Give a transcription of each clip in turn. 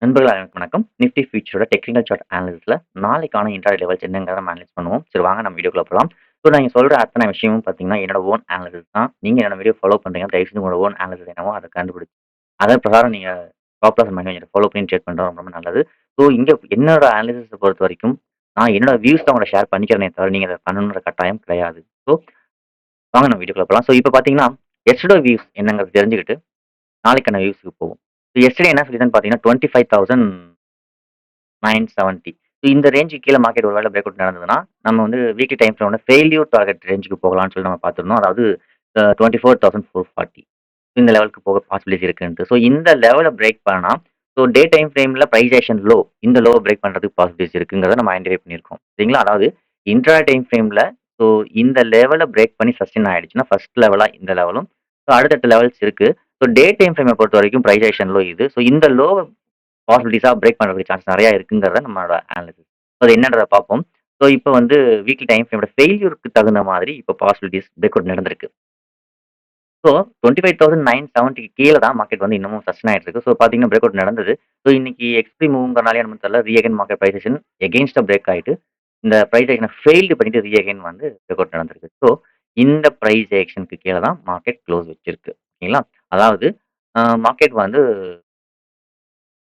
நண்பர்கள் அனைவருக்கும் வணக்கம். நிஃப்டி ஃபியூச்சரோட டெக்னிக்கல் சார்ட் அனாலிசிஸ்ல நாளைக்கான இன்ட்ராடே லெவல்ஸ் என்னங்கிறத நம்ம அனலைஸ் பண்ணுவோம். சரி வாங்க நம்ம வீடியோக்குள்ள போலாம். ஸோ நான் இங்க சொல்ற அத்தனை விஷயமும் பார்த்தீங்கன்னா, என்னோட ஓன் அனாலிசிஸ் தான். நீங்க என்னோட வீடியோ ஃபாலோ பண்றீங்க. தயவு செஞ்சு உங்களோட ஓன் அனாலிசிஸ் என்னவோ அத கண்டுபிடிச்சு, அதன் பிரகாரம் நீங்க ஸ்டாப் லாஸ் மைண்ட் ஃபாலோ பண்ணி ட்ரேட் பண்றது ரொம்ப ரொம்ப நல்லது. ஸோ இங்க என்னோட அனாலிசிஸ பொறுத்தவரைக்கும், நான் என்னோட வியூஸ் தான் உங்களோட ஷேர் பண்ணிக்கிறேனே தவிர, நீங்க அத பண்ணணுன்ற கட்டாயம் கிடையாது. ஸோ வாங்க நம்ம வீடியோக்குள்ள போலாம். ஸோ இப்ப பார்த்தீங்கன்னா, எஸ்டர்டே வியூஸ் என்னங்கிறத தெரிஞ்சுக்கிட்டு, நாளைக்கான வியூஸ்க்கு போவோம். எஸ்டர்டே என்ன சொல்லியிருந்தேன்னு பார்த்தீங்கன்னா, 25,970. இந்த ரேஞ்சுக்கு கீழ மார்க்கெட் ஒரு வேள பிரேக் அவுட் நடந்ததுன்னா, நம்ம வந்து வீக்லி டைம் ஃப்ரேம்ல ஃபெயில்யூர் டார்கெட் ரேஞ்சுக்கு போகலாம்னு சொல்லி நம்ம பார்த்திருந்தோம். அதாவது 24,440 இந்த லெவலுக்கு போக பாசிபிலிட்டி இருக்குன்ட்டு. ஸோ இந்த லெவல பிரேக் பண்ணா, ஸோ டே டைம் ஃப்ரேம்ல பிரைஸ் லோ இந்த லோவ பிரேக் பண்றதுக்கு பாசிபிலிட்டிஸ் இருக்குங்கிறத நம்ம ஐடென்டிஃபை பண்ணியிருக்கோம். சரிங்களா? அதாவது இன்ட்ரா டைம் ஃப்ரேம்ல ஸோ இந்த லெவல பிரேக் பண்ணி சஸ்டெயின் ஆயிடுச்சுன்னா, ஃபர்ஸ்ட் லெவலா இந்த லெவலும், ஸோ அடுத்தடுத்த லெவல்ஸ் இருக்கு. ஸோ டே டைம் ஃப்ரேம பொறுத்தவரைக்கும் பிரைஸ் லோ இது. ஸோ இந்த லோவ பாசிபிலிட்டீஸா பிரேக் பண்றதுக்கு சான்ஸ் நெறைய இருக்குங்கிறத நம்மளோட அனாலிசிஸ். அது என்னன்றத பார்ப்போம். ஸோ இப்ப வந்து வீக்லி டைம் ஃப்ரேமோட ஃபெயில்யூருக்கு தகுந்த மாதிரி இப்ப பாசிபிலிட்டீஸ் பிரேக் அவுட் நடந்திருக்கு. ஸோ 25,970க்கு கீழ தான் மார்க்கெட் வந்து இன்னமும் சஸ்டெயின் ஆயிட்டு இருக்கு. ஸோ பார்த்தீங்கன்னா பிரேக் அவுட் நடந்தது. ஸோ இன்னைக்கு எக்ஸ்பி மூவ்ங்கிறனாலயா என்னமோ தெரியல, அகைன் மார்க்கெட் பிரைஸ் ஆக்ஷன் எகெயின்ஸ்டா பிரேக் ஆயிட்டு, இந்த பிரைஸ் ஆக்ஷன ஃபெயில்டு பண்ணிட்டு அகைன் வந்து பிரேக் அவுட் நடந்திருக்கு. ஸோ இந்த பிரைஸ் ஆக்ஷனுக்கு கீழ தான் மார்க்கெட் க்ளோஸ் வச்சிருக்கு. ஓகேங்களா? அதாவது மார்க்கெட் வந்து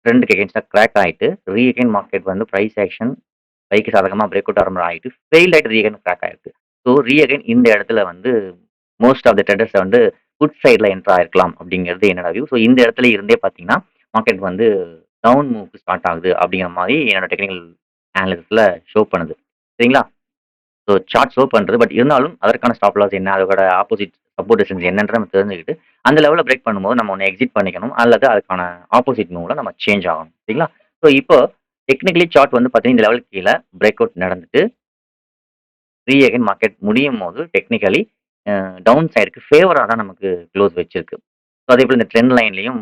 ட்ரெண்டுக்கு எகெயின்ஸ்டா கிராக் ஆயிட்டு, அகைன் மார்க்கெட் வந்து பிரைஸ் ஆக்ஷன் கைக்கு சாதகமா பிரேக் அவுட் ஆகுற மாரி ஆயிட்டு, ஃபெயில் ஆயிட்டு அகைன் கிராக் ஆயிருக்கு. ஸோ அகைன் இந்த இடத்துல வந்து மோஸ்ட் ஆஃப் த ட்ரேடர்ஸ் வந்து குட் சைட்ல என்டர் ஆயிருக்கலாம் அப்படிங்கிறது என்னோட வியூ. ஸோ இந்த இடத்துல இருந்தே பார்த்தீங்கன்னா, மார்க்கெட் வந்து டவுன் மூவ்க்கு ஸ்டார்ட் ஆகுது அப்படிங்கிற மாரி என்னோட டெக்னிக்கல் அனாலிசிஸ்ல ஷோ பண்ணுது. சரிங்களா? ஸோ சார்ட் ஷோ பண்றது. பட் இருந்தாலும் அதற்கான ஸ்டாப் லாஸ் என்ன? அதோட ஆப்போசிட் சப்போர்ட் ரெசிஸ்டன்ஸ் என்னன்றத நம்ம தெரிஞ்சுக்கிட்டு, அந்த லெவல்ல பிரேக் பண்ணும்போது நம்ம ஒண்ணு எக்ஸிட் பண்ணிக்கணும். அல்லது அதுக்கான ஆப்போசிட் மூவ்ல நம்ம சேஞ்ச் ஆகணும். சரிங்களா? ஸோ இப்போ டெக்னிக்கலி சார்ட் வந்து பார்த்தீங்கன்னா, இந்த லெவலுக்கு கீழ பிரேக் அவுட் நடந்துட்டு, அகைன் மார்க்கெட் முடியும்போது டெக்னிக்கலி டவுன் சைடுக்கு ஃபேவரா தான் நமக்கு க்ளோஸ் வச்சிருக்கு. ஸோ அதேபோல இந்த ட்ரெண்ட் லைன்லயும்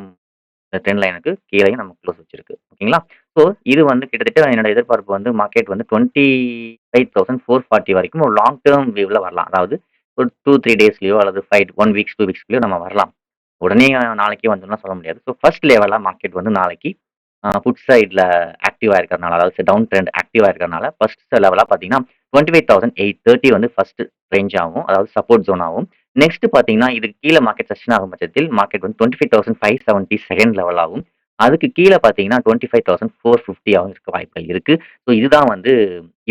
இந்த ட்ரெண்ட் லைனுக்கு கீழயும் நமக்கு க்ளோஸ் வச்சிருக்கு. ஓகேங்களா? ஸோ இது வந்து கிட்டத்தட்ட என்னோட எதிர்பார்ப்பு வந்து மார்க்கெட் வந்து 25,440 வரைக்கும் ஒரு லாங் டெர்ம் வியூல வரலாம். அதாவது ஒரு 2, 3 டேஸ்லயோ அல்லது 1 வீக்ஸ், 2 வீக்ஸ்லயோ நம்ம வரலாம். உடனே நாளைக்கே வந்துரும்லாம் சொல்ல முடியாது. ஸோ ஃபர்ஸ்ட் லெவலா மார்க்கெட் வந்து நாளைக்கு புட் சைட்ல ஆக்டிவா இருக்கிறனால, அதாவது டவுன் ட்ரெண்ட் ஆக்டிவா இருக்கிறனால, ஃபர்ஸ்ட் லெவலா பார்த்தீங்கன்னா, 25,830 வந்து ஃபர்ஸ்ட் ரேஞ்ச் ஆகும். அதாவது சப்போர்ட் ஜோன் ஆகும். நெக்ஸ்ட் பார்த்தீங்கன்னா, இதுக்கு கீழ மார்க்கெட் சஸ்டெயின் ஆகும் பட்சத்தில், மார்க்கெட் வந்து 25,570 செகண்ட் லெவல் ஆகும். அதுக்கு கீழ பார்த்தீங்கன்னா, 25,450 ஆவும் இருக்க வாய்ப்புகள் இருக்கு. ஸோ இதுதான் வந்து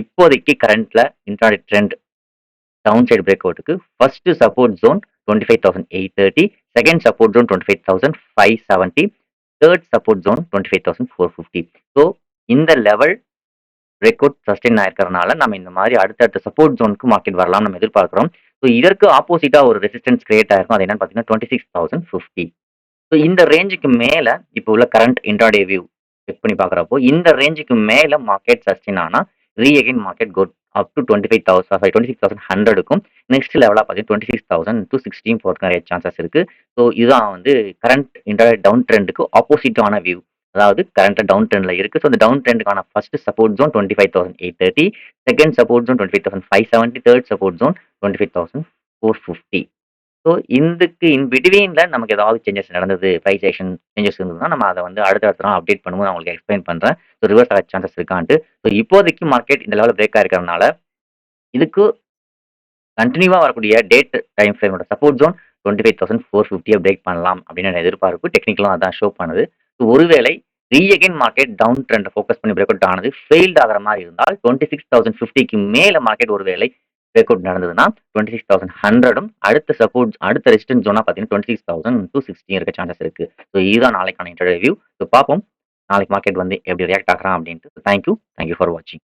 இப்போதைக்கு கரண்ட்ல intraday trend down side break அவுட்க்கு first support zone 25,830, second support zone 25,570, third support zone 25,450. So இந்த லெவல் பிரேக் அவுட் சஸ்டெயின் ஆயிருக்கிறனால, நம்ம இந்த மாரி அடுத்தடுத்த சப்போர்ட் ஜோனுக்கு மார்க்கெட் வரலாம்னு நம்ம எதிர்பார்க்கிறோம். ஸோ இதற்கு ஆப்போசிட்டா ஒரு ரெசிஸ்டன்ஸ் கிரியேட் ஆயிருக்கும். அது என்னன்னு பார்த்தீங்கன்னா, 26,050. ஸோ இந்த ரேஞ்சுக்கு மேல இப்போ உள்ள கரண்ட் இன்ட்ராடே வியூ செக் பண்ணி பார்க்குறப்போ, இந்த ரேஞ்சுக்கு மேல மார்க்கெட் சஸ்டெயின் ஆனா, அகைன் மார்க்கெட் கோ அப் டூ 26,100க்கும் நெக்ஸ்ட் லெவலா பார்த்தீங்கன்னா 26,216 போறதுக்கு நெறைய சான்சஸ் இருக்கு. ஸோ இதுதான் வந்து கரண்ட் இன்ட்ராடே டவுன் ட்ரெண்டுக்கு ஆப்போசிட்டான வியூ. அதாவது கரண்ட்டா டவுன் ட்ரெண்ட்ல இருக்கு. ஸோ இந்த டவுன் ட்ரெண்டுக்கான first support zone 25,830, second support zone 25,570, third support zone 25,450. So இதுக்கு இன் பிட்வீன்ல நமக்கு ஏதாவது சேஞ்சஸ் நடந்தது, பிரைஸ் ஆக்ஷன் சேஞ்சஸ் இருந்ததுன்னா, நம்ம அத வந்து அடுத்த நாள் அப்டேட் பண்ணும்போது நான் உங்களுக்கு எக்ஸ்பிளைன் பண்றேன். ஸோ ரிவர்ஸ் ஆக சான்சஸ் இருக்கான்ட்டு. ஸோ இப்போதைக்கு மார்க்கெட் இந்த லெவல்ல பிரேக் ஆயிருக்கிறதுனால, இதுக்கு கன்டினியூவா வரக்கூடிய டேட் டைம் ஃப்ரேமோட சப்போர்ட் ஜோன் 25,450 பிரேக் பண்ணலாம் அப்படின்னு என்னோட எதிர்பார்ப்பு. டெக்னிக்கலும் அதான் ஷோ பண்ணுது. ஸோ ஒருவேளை அகைன் மார்க்கெட் டவுன் ட்ரெண்ட ஃபோக்கஸ் பண்ணி பிரேக் அவுட் ஆனது ஃபெயில்ட் ஆகுற மாரி இருந்தால் 26,050க்கு மேல மார்க்கெட் ஒருவேளை பிரேக் அவுட் நடந்ததுன்னா 26,100ம் அடுத்த சப்போர்ட் அடுத்த ரெசிஸ்டன்ஸ் ஜோனா பார்த்தீங்கன்னா 26,216 இருக்க சான்சஸ் இருக்கு. ஸோ இதுதான் நாளைக்கான இன்டர்வியூ. ஸோ பார்ப்போம். நாளைக்கு மார்க்கெட் வந்து எப்படி ரியாக்ட் ஆகுறான் அப்படின்ட்டு. Thank you. Thank you for வாட்சிங்.